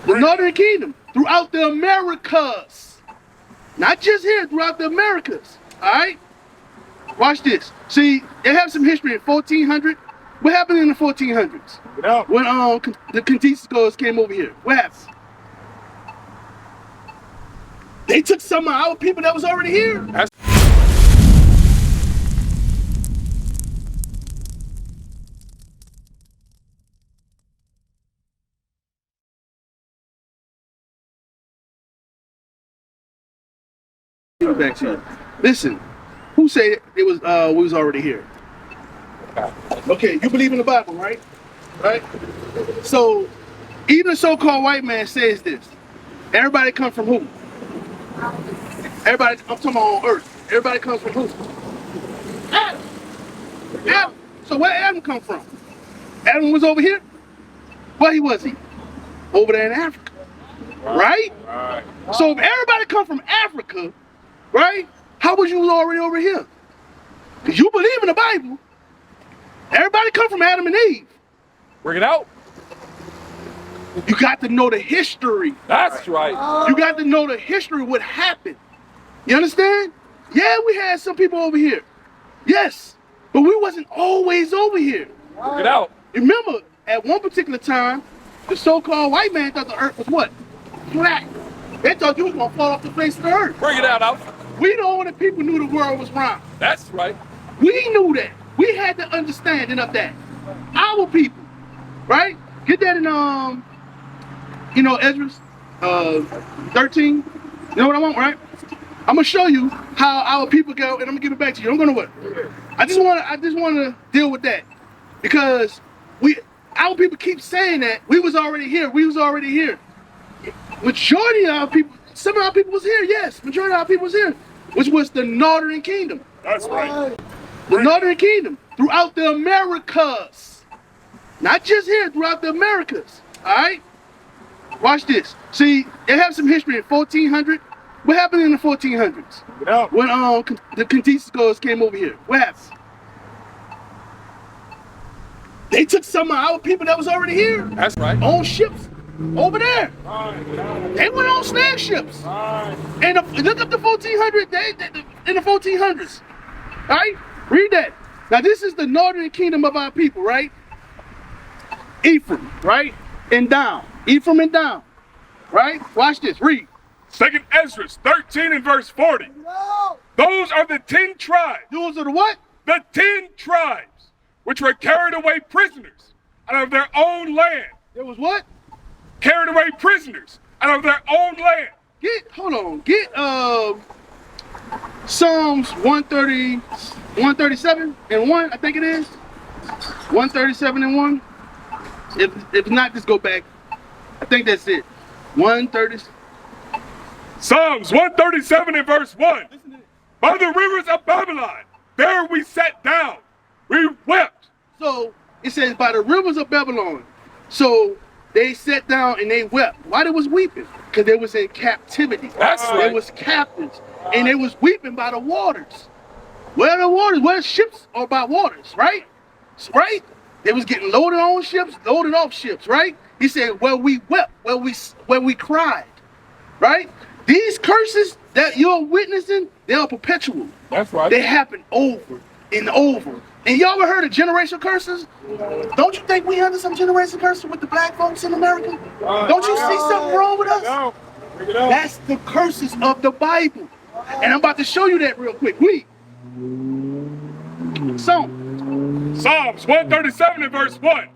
The Northern Kingdom, throughout the Americas. Not just here, throughout the Americas. Alright? Watch this. See, they have some history in 1400. What happened in the 1400s? When the conquistadors came over here. What happened? They took some of our people that was already here. Back to you. Listen, who said it was we was already here? Okay, you believe in the Bible, right? Right? So even the so-called white man says this. Everybody comes from who? Everybody, I'm talking about on earth. Everybody comes from who? Adam. Adam. So where Adam come from? Adam was over here? Where was he? Over there in Africa. Right? So if everybody come from Africa, right? How was you already over here? Because you believe in the Bible. Everybody come from Adam and Eve. Bring it out. You got to know the history. That's right. You got to know the history of what happened. You understand? Yeah, we had some people over here. Yes. But we wasn't always over here. Bring it out. Remember, at one particular time, the so-called white man thought the earth was what? Flat. They thought you was going to fall off the face of the earth. Bring it out. We the only people knew the world was round. That's right. We knew that. We had the understanding of that. Our people, right? Get that in Ezra 13. You know what I want, right? I'm gonna show you how our people go, and I'm gonna give it back to you. I'm gonna what? I just want to deal with that because our people keep saying that we was already here. We was already here. Majority of our people, some of our people was here. Yes, majority of our people was here, which was the Northern Kingdom. That's right. The Northern Kingdom throughout the Americas, not just here, throughout the Americas. All right. Watch this. See, they have some history in 1400. What happened in the 1400s? When the conquistadors came over here. What happened? They took some of our people that was already here. That's right. On ships over there. They went on slave ships. And look up the 1400. In the 1400s. All right? Read that. Now this is the Northern Kingdom of our people, right? Ephraim, right? And down. Ephraim and down. Right? Watch this. Read. 2nd Ezra 13 and verse 40. No. Those are the 10 tribes. Those are the what? The 10 tribes which were carried away prisoners out of their own land. There was what? Carried away prisoners out of their own land. Hold on. Get Psalms 137 and 1, I think it is. 137 and 1. If not, just go back. I think that's it. 130. Psalms 137 and verse 1. By the rivers of Babylon, there we sat down. We wept. So it says by the rivers of Babylon. So they sat down and they wept. Why they was weeping? Because they was in captivity. That's right. They was captives. And they was weeping by the waters. Where are the waters? Where ships are by waters, right? Right? They was getting loaded on ships, loaded off ships, right? He said, well, we wept, well, we cried, right? These curses that you're witnessing, they are perpetual. That's right. They happen over and over. And y'all ever heard of generational curses? Don't you think we under some generational curses with the black folks in America? Don't you see something wrong with us? No. That's the curses of the Bible. And I'm about to show you that real quick. Read. Psalms 137 and verse 1.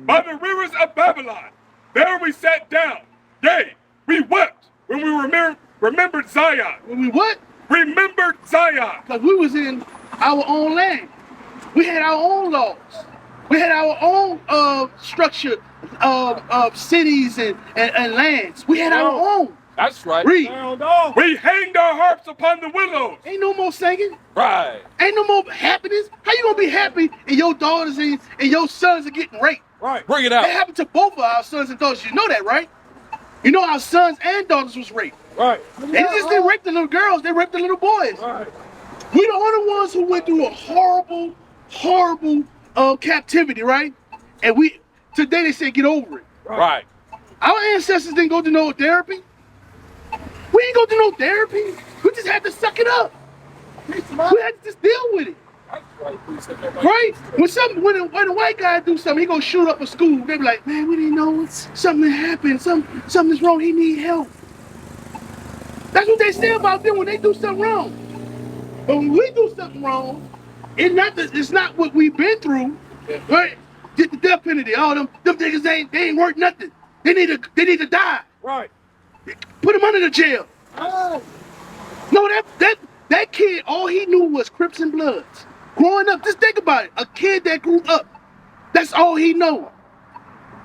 By the rivers of Babylon, there we sat down. Yea, we wept when we remembered Zion. When we what? Remembered Zion. Because we was in our own land. We had our own laws. We had our own structure of cities and lands. We had our own. That's right. Read. We hanged our harps upon the willows. Ain't no more singing. Right. Ain't no more happiness. How you gonna be happy and your daughters and your sons are getting raped? Right. Bring it out. That happened to both of our sons and daughters. You know that, right? You know our sons and daughters was raped. Right. They just didn't rape the little girls. They raped the little boys. Right. We the only ones who went through a horrible captivity, right? And today they say get over it. Right. Our ancestors didn't go to no therapy. We ain't go to no therapy. We just had to suck it up. We had to just deal with it. Right? When a white guy do something, he gonna shoot up a school. They be like, man, we didn't know something happened. Something's wrong. He need help. That's what they say about them when they do something wrong. But when we do something wrong, it's not what we've been through. Right? Get the death penalty. All them niggas they ain't worth nothing. They need to die. Right. Put him under the jail. No, that kid, all he knew was Crips and Bloods. Growing up, just think about it. A kid that grew up, that's all he know.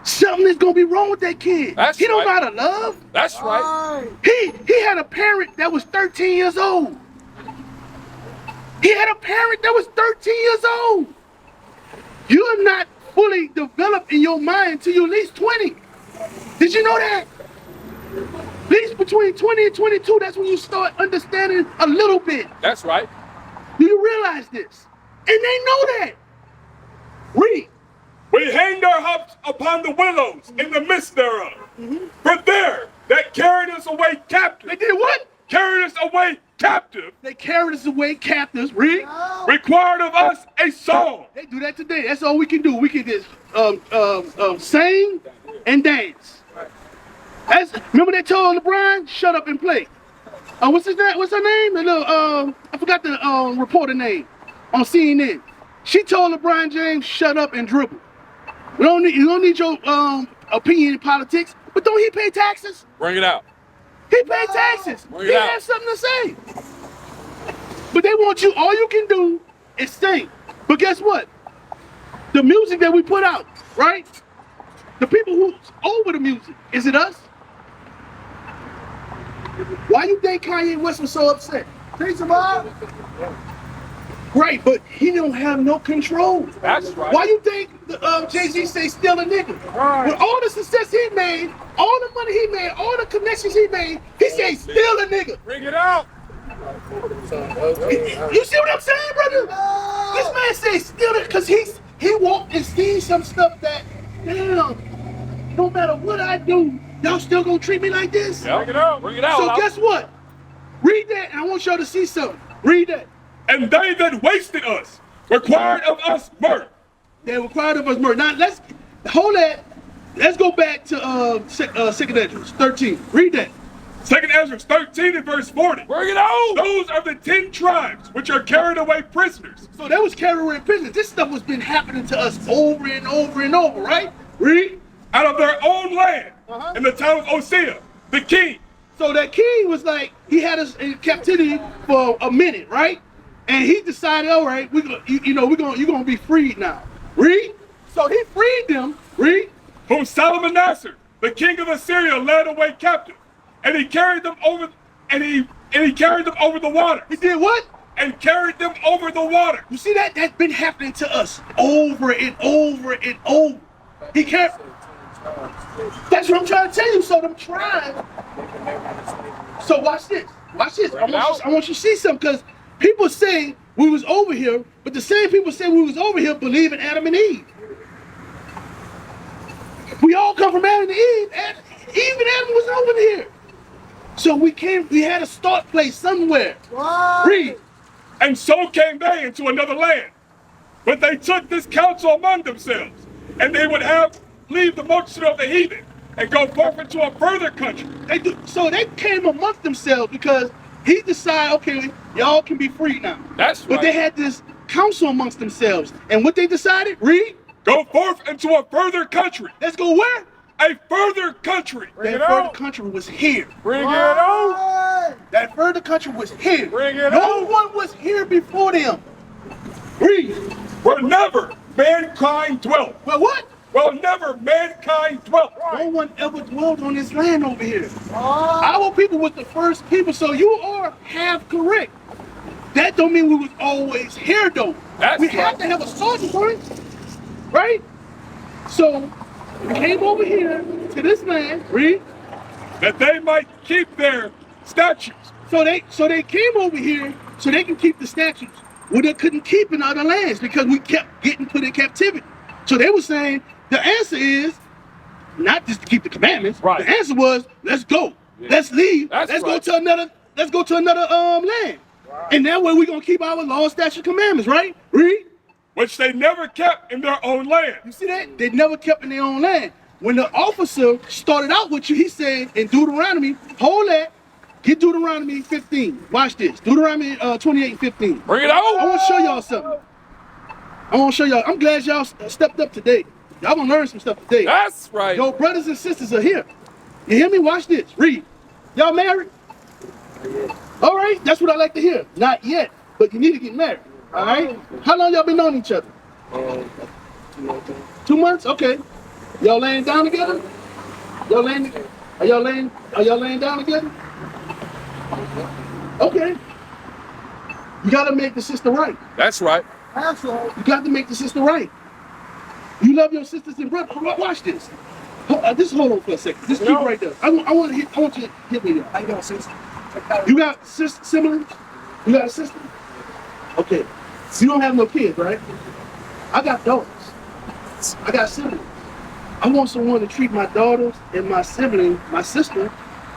Something is gonna be wrong with that kid. He don't know how to love. That's right. He had a parent that was 13 years old. He had a parent that was 13 years old. You're not fully developed in your mind until you're at least 20. Did you know that? At least between 20 and 22, that's when you start understanding a little bit. That's right. Do you realize this? And they know that. Read. We hanged our hopes upon the willows in the midst thereof. For there that carried us away captive. They did what? Carried us away captive. They carried us away captives. Read. Required of us a song. They do that today. That's all we can do. We can just sing and dance. Remember they told LeBron, shut up and play. What's his name? What's her name? The little I forgot the reporter name on CNN. She told LeBron James, shut up and dribble. You don't need your opinion in politics, but don't he pay taxes? Bring it out. He paid taxes. Bring He it out. has something to say. But they want you, all you can do is sing. But guess what? The music that we put out, right? The people who's over the music, is it us? Why you think Kanye West was so upset? Think about it. Right, but he don't have no control. That's right. Why you think Jay-Z say still a nigga? Right. With all the success he made, all the money he made, all the connections he made, he say still a nigga. Bring it out. You see what I'm saying, brother? This man say still a, because he walked and seen some stuff that, damn, no matter what I do, y'all still gonna treat me like this? Yep. Bring it out. Bring it out. So guess what? Read that, and I want y'all to see something. Read that. And they that wasted us required of us murder. They required of us murder. Now let's hold that. Let's go back to Second Ezra 13. Read that. 2nd Ezra 13 and verse 40. Bring it out. Those are the 10 tribes which are carried away prisoners. So that was carried away in prison. This stuff has been happening to us over and over and over, right? Read. Out of their own land in the town of Osea, the king. So that king was like, he had us in captivity for a minute, right? And he decided, all right, you're gonna be freed now. Read. So he freed them. Read. Whom Salmanassar, the king of Assyria, led away captive, and he carried them over, and he carried them over the water. He did what? And carried them over the water. You see that? That's been happening to us over and over and over. He carried. That's what I'm trying to tell you. So them tribes. So watch this. Watch this. I want you to see something, because people say we was over here, but the same people say we was over here believe in Adam and Eve. We all come from Adam and Eve, and even Adam was over here. So we had a start place somewhere. Wow. Read. And so came they into another land. But they took this counsel among themselves, and they would leave the multitude of the heathen and go forth into a further country. So they came amongst themselves because he decided, okay, y'all can be free now. That's right. But they had this council amongst themselves. And what they decided, read. Go forth into a further country. Let's go where? A further country. That further country was here. Bring it on. That further country was here. Bring it No on. one was here before them. Read. Where never mankind dwelt. Well, what? Well, never mankind dwelt. No one ever dwelled on this land over here. Our people was the first people, so you are half correct. That don't mean we was always here, though. We have to have a starting point, right? So we came over here to this land, read. That they might keep their statutes. So they came over here so they can keep the statutes. Well, they couldn't keep in other lands because we kept getting put in captivity. So they were saying the answer is not just to keep the commandments. Right. The answer was, let's go. Yeah. Let's leave. That's let's right. go to another land. Right. And that way we're gonna keep our law, statute, commandments, right? Read. Which they never kept in their own land. You see that? They never kept in their own land. When the officer started out with you, he said in Deuteronomy, hold that, get Deuteronomy 15. Watch this. Deuteronomy 28 and 15. Bring it out. I want to show y'all something. I want to show y'all. I'm glad y'all stepped up today. Y'all gonna learn some stuff today. That's right. Your brothers and sisters are here. You hear me? Watch this. Read. Y'all married? All right. That's what I like to hear. Not yet, but you need to get married. All right. How long y'all been knowing each other? 2 months. Okay. Y'all laying down together? Y'all laying? Are y'all laying down together? Okay. You gotta make the sister right. That's right. You got to make the sister right. You love your sisters and brothers. Watch this. Just hold on for a second. Just keep right there. I want you to hit me there. How you got sister? You got siblings? You got a sister? Okay. You don't have no kids, right? I got daughters. I got siblings. I want someone to treat my daughters and my sibling, my sister,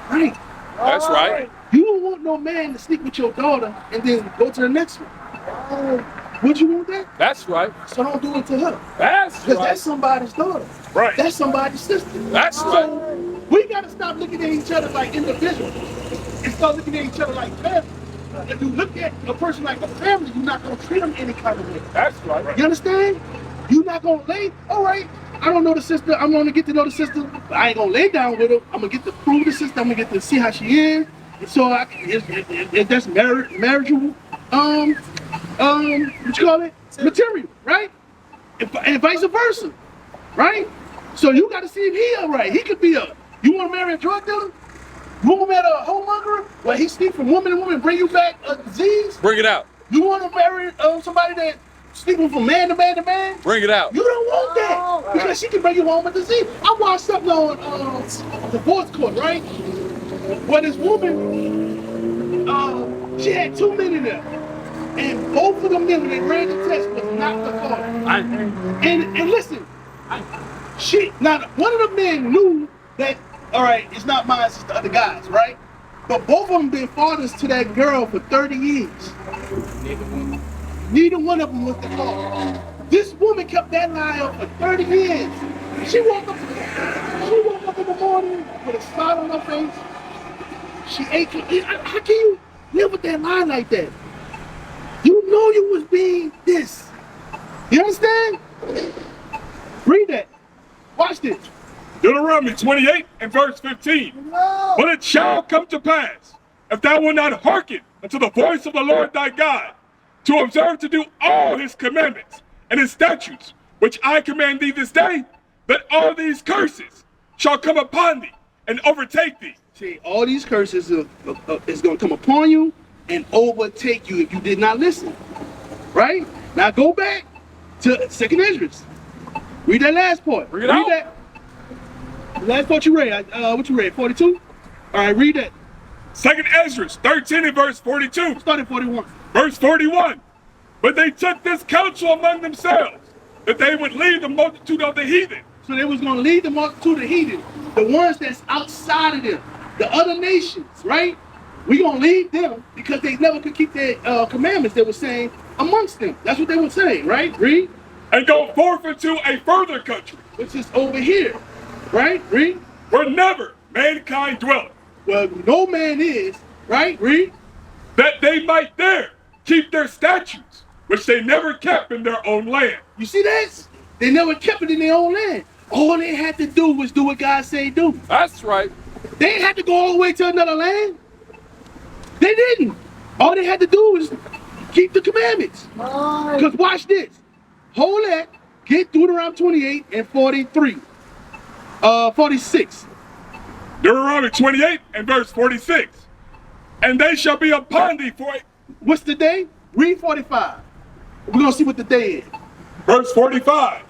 right. That's right. You don't want no man to sleep with your daughter and then go to the next one. Would you want that? That's right. So don't do it to her. That's Because right. that's somebody's daughter. Right. That's somebody's sister. That's So right. we got to stop looking at each other like individuals and start looking at each other like family. If you look at a person like a family, you're not going to treat them any kind of way. That's right. You understand? You're not going to lay, all right, I don't know the sister, I'm going to get to know the sister, but I ain't going to lay down with her. I'm going to get to prove the sister, I'm going to get to see how she is. And so if that's marriageable, what you call it? Material, right? And vice versa, right? So you got to see if he all right. He could be you want to marry a drug dealer? You want to marry a homemonger? Where he sneak from woman to woman and bring you back a disease? Bring it out. You want to marry somebody that sleeping from man to man to man? Bring it out. You don't want that because she can bring you home a disease. I watched something on divorce court, right? Where this woman, she had 2 men in there. And both of them men, when they ran the test, was not the father. And listen, now one of the men knew that, all right, it's not mine, it's the other guys, right? But both of them been fathers to that girl for 30 years. Neither one of them was the father. This woman kept that lie up for 30 years. She woke up in the morning with a smile on her face. She ate. How can you live with that lie like that? You know you was being this. You understand? Read that. Watch this. Deuteronomy 28 and verse 15. No. But it shall come to pass, if thou wilt not hearken unto the voice of the Lord thy God, to observe to do all his commandments and his statutes, which I command thee this day, that all these curses shall come upon thee and overtake thee. See, all these curses is going to come upon you and overtake you if you did not listen. Right? Now go back to 2nd Ezra. Read that last part. Read it out. That. The last part you read. What you read? 42? All right, read that. 2nd Ezra 13 and verse 42. Start at 41. Verse 41. But they took this counsel among themselves, that they would leave the multitude of the heathen. So they was going to lead the multitude of heathen, the ones that's outside of them, the other nations, right? We going to lead them because they never could keep their commandments they were saying amongst them. That's what they were saying, right? Read. And go forth into a further country, Which is over here, right? Read. where never mankind dwelleth, Well, no man is, right? Read. that they might there keep their statutes, which they never kept in their own land. You see that? They never kept it in their own land. All they had to do was do what God said do. That's right. They didn't have to go all the way to another land. They didn't. All they had to do was keep the commandments. Because watch this. Hold that. Get Deuteronomy 28 and 43. 46. Deuteronomy 28 and verse 46. And they shall be upon thee for a... What's the day? Read 45. We're going to see what the day is. Verse 45.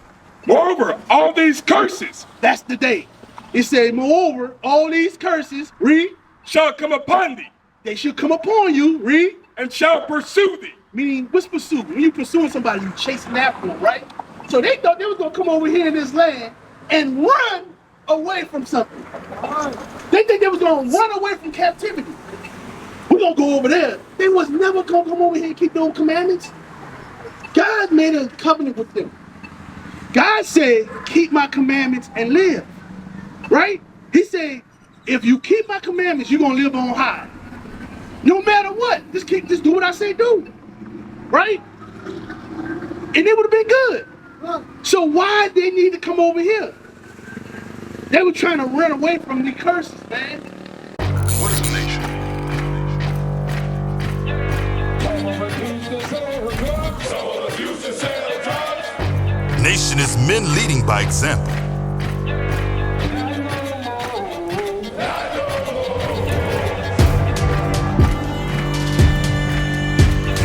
Moreover, all these curses That's the day. It said, moreover, all these curses, read, shall come upon thee, they should come upon you, read, and shall pursue thee. meaning, what's pursuit? When you pursuing somebody, you chasing after them, right? So they thought they was going to come over here in this land and run away from something. They think they was gonna run away from captivity. We're gonna go over there. They was never gonna come over here and keep those commandments. God made a covenant with them. God said, keep my commandments and live. Right? He said, if you keep my commandments, you're gonna live on high. No matter what. Just do what I say do. Right? And it would have been good. So why they need to come over here? They were trying to run away from the curses, man. What is a nation? Nation is men leading by example.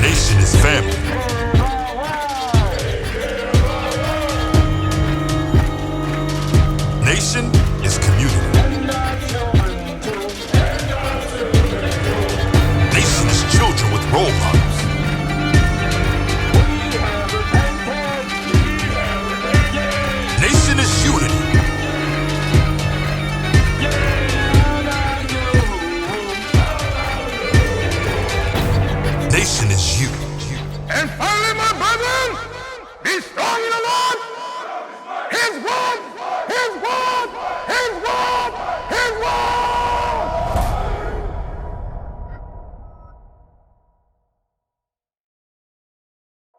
Nation is family. Nation is community. Nation is children with role models. Nation is unity. Nation is you.